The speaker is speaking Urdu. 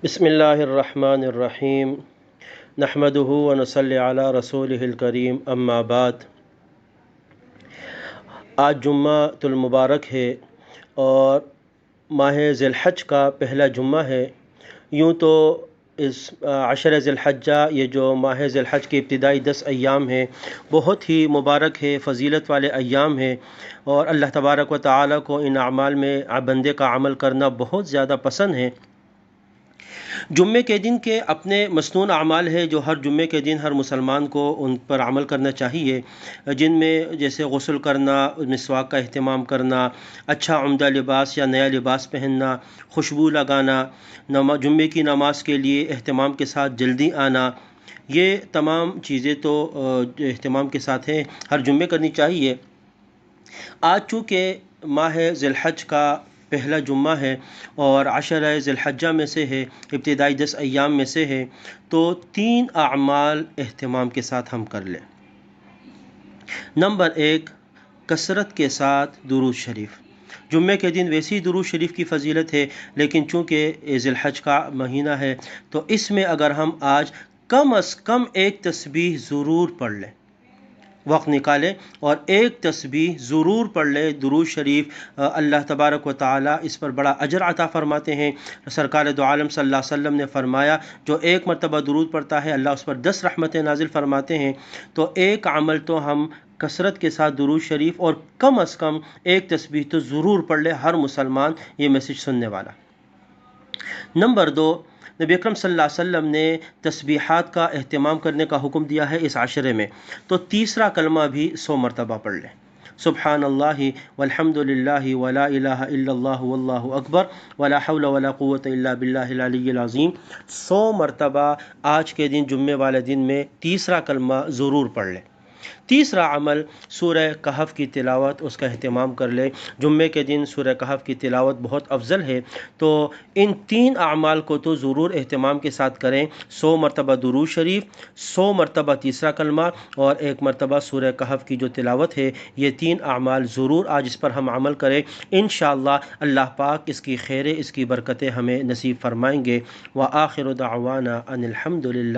بسم اللہ الرحمن الرحیم نحمدہ ونصلی علی رسولہ الکریم اما بعد۔ آج جمعہ المبارک ہے اور ماہ ذی الحجہ کا پہلا جمعہ ہے۔ یوں تو اس عشر ذی الحجہ، یہ جو ماہ ذی الحجہ کے ابتدائی 10 ایام ہیں، بہت ہی مبارک ہے، فضیلت والے ایام ہیں، اور اللہ تبارک و تعالیٰ کو ان اعمال میں بندے کا عمل کرنا بہت زیادہ پسند ہے۔ جمعے کے دن کے اپنے مسنون اعمال ہے جو ہر جمعے کے دن ہر مسلمان کو ان پر عمل کرنا چاہیے، جن میں جیسے غسل کرنا، مسواک کا اہتمام کرنا، اچھا عمدہ لباس یا نیا لباس پہننا، خوشبو لگانا، جمعے کی نماز کے لیے اہتمام کے ساتھ جلدی آنا، یہ تمام چیزیں تو اہتمام کے ساتھ ہیں، ہر جمعے کرنی چاہیے۔ آج چونکہ ماہ ذی الحجہ کا پہلا جمعہ ہے اور عشر ذی الحجہ میں سے ہے، ابتدائی 10 ایام میں سے ہے، تو 3 اعمال اہتمام کے ساتھ ہم کر لیں۔ نمبر 1، کثرت کے ساتھ درود شریف۔ جمعے کے دن ویسی درود شریف کی فضیلت ہے، لیکن چونکہ ذی الحجہ کا مہینہ ہے تو اس میں اگر ہم آج کم از کم ایک تسبیح ضرور پڑھ لیں، وقت نکالیں اور ایک تسبیح ضرور پڑھ لیں درود شریف، اللہ تبارک و تعالیٰ اس پر بڑا اجر عطا فرماتے ہیں۔ سرکار دو عالم صلی اللہ علیہ وسلم نے فرمایا، جو ایک مرتبہ درود پڑھتا ہے اللہ اس پر 10 رحمتیں نازل فرماتے ہیں۔ تو ایک عمل تو ہم کثرت کے ساتھ درود شریف اور کم از کم ایک تسبیح تو ضرور پڑھ لے ہر مسلمان، یہ میسج سننے والا۔ نمبر 2، نبی اکرم صلی اللہ علیہ وسلم نے تسبیحات کا اہتمام کرنے کا حکم دیا ہے اس عشرے میں، تو تیسرا کلمہ بھی 100 مرتبہ پڑھ لیں۔ سبحان اللہ والحمد للہ ولا الہ الا اللہ واللہ اکبر ولا حول ولا قوة الا باللہ العلی العظیم، 100 مرتبہ آج کے دن جمعے والے دن میں تیسرا کلمہ ضرور پڑھ لیں۔ تیسرا عمل سورہ کہف کی تلاوت، اس کا اہتمام کر لیں۔ جمعے کے دن سورہ کہف کی تلاوت بہت افضل ہے، تو ان 3 اعمال کو تو ضرور اہتمام کے ساتھ کریں۔ 100 مرتبہ درود شریف، 100 مرتبہ تیسرا کلمہ، اور 1 مرتبہ سورہ کہف کی جو تلاوت ہے، یہ 3 اعمال ضرور آج اس پر ہم عمل کریں۔ انشاءاللہ اللہ پاک اس کی خیریں، اس کی برکتیں ہمیں نصیب فرمائیں گے۔ وآخر دعوانا ان الحمد للہ۔